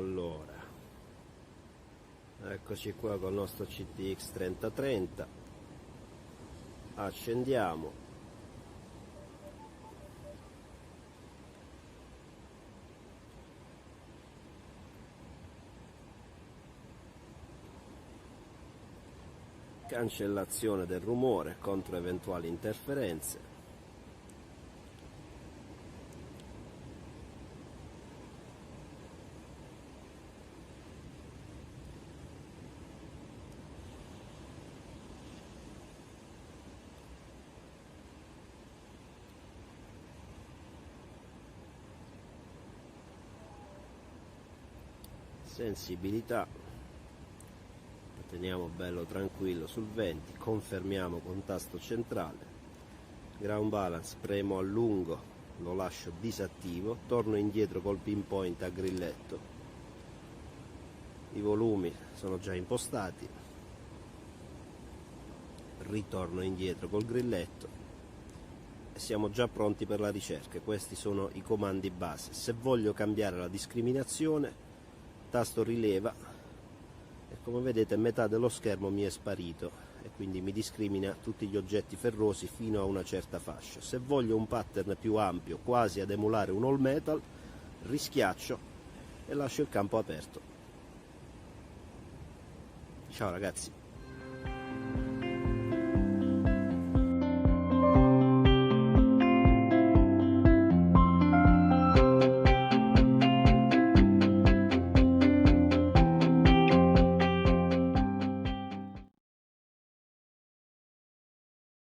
Allora, eccoci qua con il nostro CTX 3030. Accendiamo. Cancellazione del rumore contro eventuali interferenze. Sensibilità, lo teniamo bello tranquillo sul 20, confermiamo con tasto centrale. Ground balance premo a lungo, lo lascio disattivo, torno indietro col pinpoint a grilletto. I volumi sono già impostati, ritorno indietro col grilletto e siamo già pronti per la ricerca. Questi sono i comandi base. Se voglio cambiare la discriminazione, tasto rileva e come vedete metà dello schermo mi è sparito e quindi mi discrimina tutti gli oggetti ferrosi fino a una certa fascia. Se voglio un pattern più ampio, quasi ad emulare un all metal, rischiaccio e lascio il campo aperto. Ciao ragazzi.